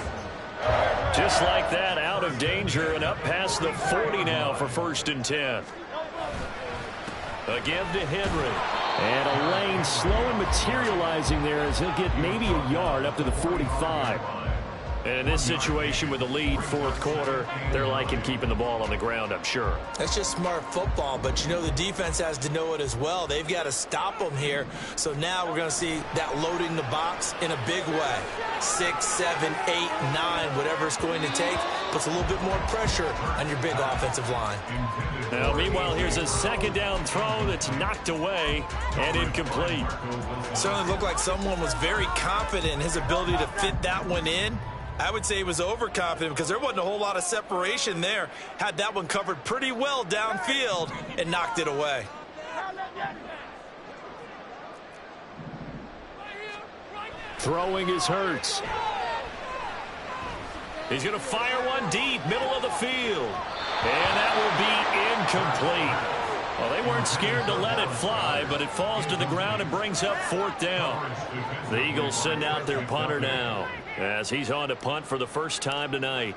Speaker 1: Just like that, out of danger and up past the 40 now for 1st and 10. Again to Henry. And a lane slow and materializing there as he'll get maybe a yard up to the 45. And in this situation with the lead, fourth quarter, they're liking keeping the ball on the ground, I'm sure.
Speaker 2: That's just smart football, but you know the defense has to know it as well. They've got to stop them here. So now we're going to see that loading the box in a big way. 6, 7, 8, 9, whatever it's going to take, puts a little bit more pressure on your big offensive line.
Speaker 1: Now, meanwhile, here's a second down throw that's knocked away and incomplete.
Speaker 2: Certainly looked like someone was very confident in his ability to fit that one in. I would say he was overconfident because there wasn't a whole lot of separation there. Had that one covered pretty well downfield and knocked it away.
Speaker 1: Throwing is Hurts. He's going to fire one deep, middle of the field. And that will be incomplete. Well, they weren't scared to let it fly, but it falls to the ground and brings up fourth down. The Eagles send out their punter now as he's on to punt for the first time tonight.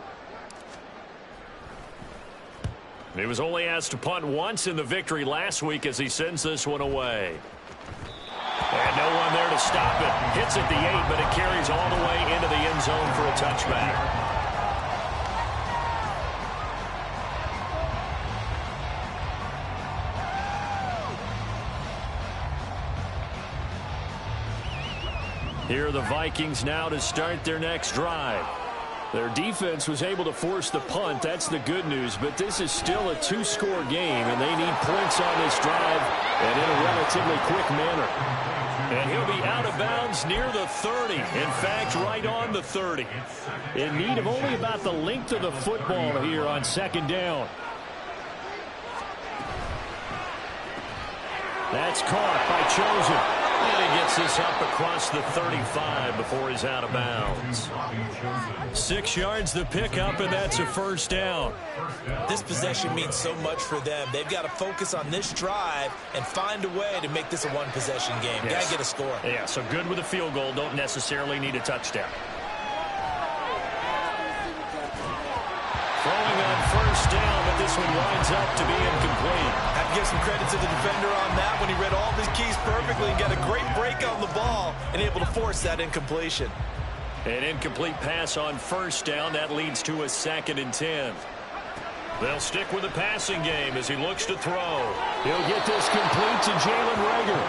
Speaker 1: He was only asked to punt once in the victory last week as he sends this one away. And no one there to stop it. Hits at the 8, but it carries all the way into the end zone for a touchback. Here are the Vikings now to start their next drive. Their defense was able to force the punt. That's the good news. But this is still a two-score game, and they need points on this drive and in a relatively quick manner. And he'll be out of bounds near the 30. In fact, right on the 30. In need of only about the length of the football here on second down. That's caught by Chosen. And he gets this up across the 35 before he's out of bounds. 6 yards the pickup, and that's a first down.
Speaker 2: This possession means so much for them. They've got to focus on this drive and find a way to make this a one-possession game.
Speaker 1: Yes.
Speaker 2: Got to get a score.
Speaker 1: Yeah, so good with a field goal. Don't necessarily need a touchdown. Throwing on first down, but this one winds up to be incomplete.
Speaker 2: I have to give some credit to the defender on that when he read all of his keys perfectly and got a great break on the ball and able to force that incompletion.
Speaker 1: An incomplete pass on first down. That leads to a 2nd and 10. They'll stick with the passing game as he looks to throw. He'll get this complete to Jalen Reagor.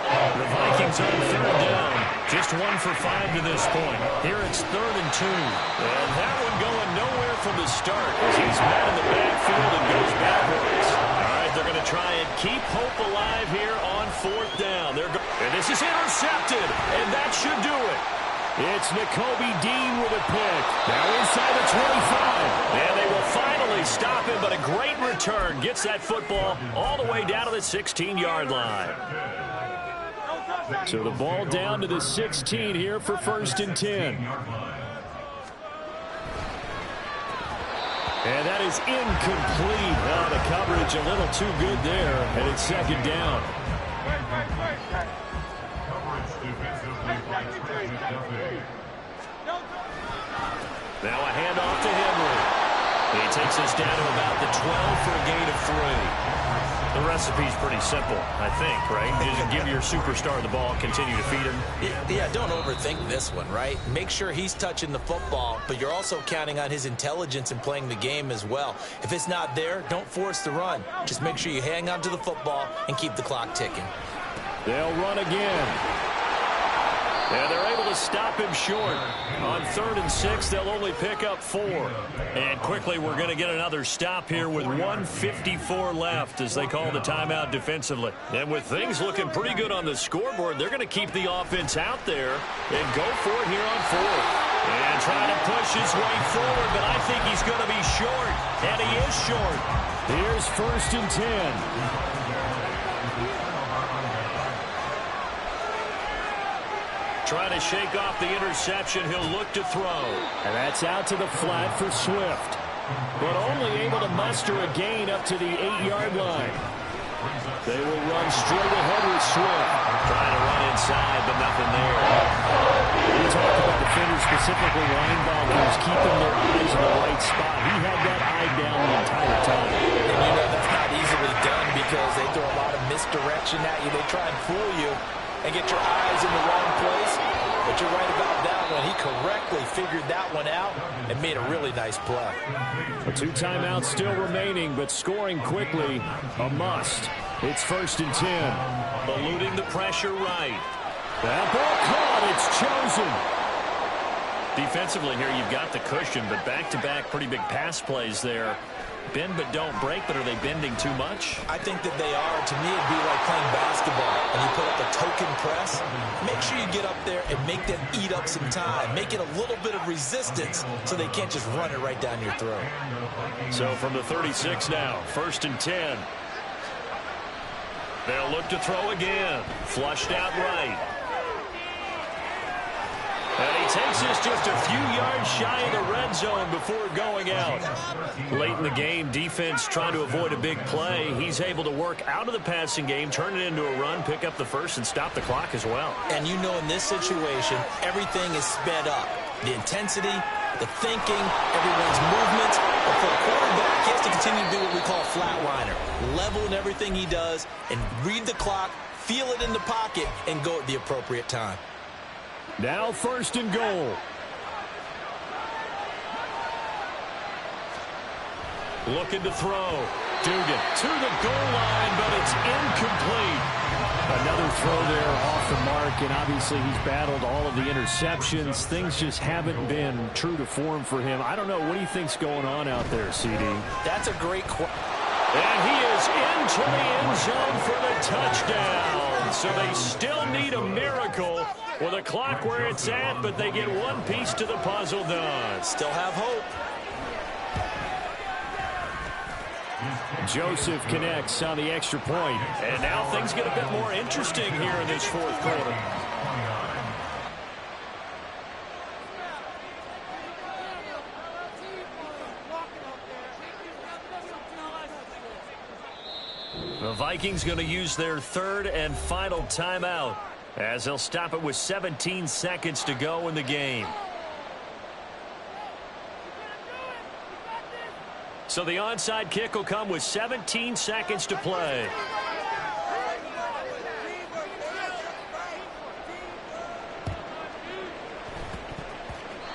Speaker 1: The Vikings on third down. Just 1 for 5 to this point. Here it's 3rd and 2. And that one going nowhere from the start as he's met in the backfield and goes backwards. All right, they're going to try and keep hope alive here on 4th down. And this is intercepted, and that should do it. It's Nakobe Dean with a pick. Now inside the 25. And they will finally stop him, but a great return. Gets that football all the way down to the 16-yard line. So the ball down to the 16 here for 1st and 10. And that is incomplete. Oh, the coverage a little too good there, and it's 2nd down. Now a handoff to Henry. He takes us down to about the 12 for a gain of 3. The recipe's pretty simple, I think, right? Just give your superstar the ball, continue to feed him.
Speaker 2: Yeah, don't overthink this one, right? Make sure he's touching the football, but you're also counting on his intelligence in playing the game as well. If it's not there, don't force the run. Just make sure you hang on to the football and keep the clock ticking.
Speaker 1: They'll run again. And they're able to stop him short. On 3rd and 6, they'll only pick up 4. And quickly, we're going to get another stop here with 1:54 left as they call the timeout defensively. And with things looking pretty good on the scoreboard, they're going to keep the offense out there and go for it here on 4th. And trying to push his way forward, but I think he's going to be short. And he is short. Here's 1st and 10. Trying to shake off the interception. He'll look to throw. And that's out to the flat for Swift. But only able to muster a gain up to the 8-yard line. They will run straight ahead with Swift. Trying to run inside, but nothing there. We talked about defenders, specifically linebackers, keeping their eyes in the right spot. He had that eye down the entire time.
Speaker 2: And you know that's not easily done because they throw a lot of misdirection at you. They try and fool you and get your eyes in the wrong place. But you're right about that one. He correctly figured that one out and made a really nice play.
Speaker 1: 2 timeouts still remaining, but scoring quickly, a must. It's 1st and 10. Eluding the pressure right. That ball caught. It's chosen. Defensively here, you've got the cushion, but back-to-back pretty big pass plays there. Bend but don't break, but are they bending too much?
Speaker 2: I think that they are. To me, it'd be like playing basketball and you put up a token press. Make sure you get up there and make them eat up some time. Make it a little bit of resistance so they can't just run it right down your throat.
Speaker 1: So from the 36 now, 1st and 10. They'll look to throw again. Flushed out right. And he takes this just a few yards shy of the red zone before going out. Late in the game, defense trying to avoid a big play. He's able to work out of the passing game, turn it into a run, pick up the first, and stop the clock as well.
Speaker 2: And you know in this situation, everything is sped up. The intensity, the thinking, everyone's movement. But for a quarterback, he has to continue to do what we call a flatliner. Level in everything he does and read the clock, feel it in the pocket, and go at the appropriate time.
Speaker 1: Now 1st and goal. Looking to throw. Dugan to the goal line, but it's incomplete. Another throw there off the mark, and obviously he's battled all of the interceptions. Things just haven't been true to form for him. I don't know. What do you think's going on out there, CD?
Speaker 2: That's a great question.
Speaker 1: And he is into the end zone for the touchdown. So they still need a miracle with the clock where it's at, but they get one piece to the puzzle done.
Speaker 2: Still have hope.
Speaker 1: Joseph connects on the extra point. And now things get a bit more interesting here in this 4th quarter. The Vikings going to use their 3rd and final timeout, as they'll stop it with 17 seconds to go in the game. So the onside kick will come with 17 seconds to play.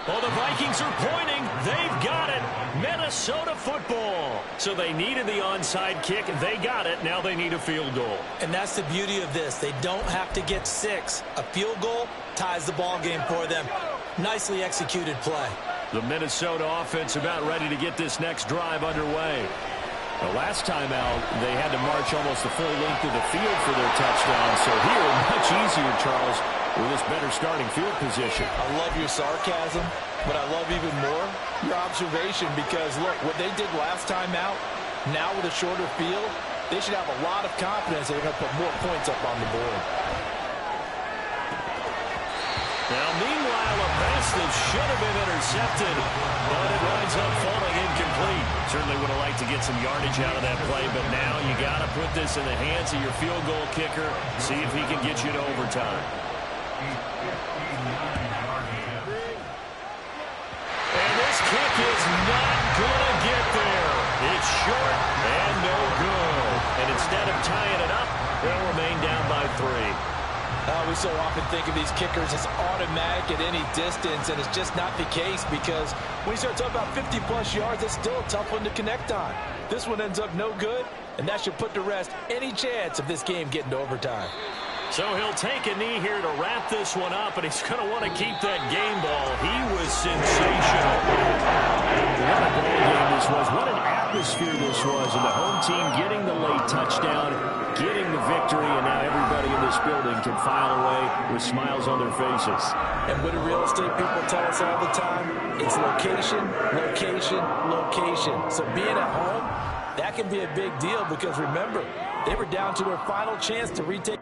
Speaker 1: Well, the Vikings are pointing. They've got it. Minnesota football. So they needed the onside kick. They got it. Now they need a field goal.
Speaker 2: And that's the beauty of this. They don't have to get 6. A field goal ties the ball game for them. Nicely executed play.
Speaker 1: The Minnesota offense about ready to get this next drive underway. The last time out, they had to march almost the full length of the field for their touchdown. So here, much easier, Charles, with this better starting field position.
Speaker 2: I love your sarcasm, but I love even more your observation because, look, what they did last time out, now with a shorter field, they should have a lot of confidence they're going to put more points up on the board.
Speaker 1: Now, meanwhile, a pass that should have been intercepted, but it winds up falling incomplete. Certainly would have liked to get some yardage out of that play, but now you got to put this in the hands of your field goal kicker, see if he can get you to overtime. And this kick is not going to get there. It's short and no good. And instead of tying it up, they'll remain down by 3.
Speaker 2: We so often think of these kickers as automatic at any distance, and it's just not the case because when you start talking about 50-plus yards, it's still a tough one to connect on. This one ends up no good, and that should put to rest any chance of this game getting to overtime.
Speaker 1: So he'll take a knee here to wrap this one up, and he's going to want to keep that game ball. He was sensational. What a ball game this was. What an atmosphere this was. And the home team getting the late touchdown, getting the victory, and now everybody in this building can file away with smiles on their faces.
Speaker 2: And what do real estate people tell us all the time? It's location, location, location. So being at home, that can be a big deal because remember, they were down to their final chance to retake.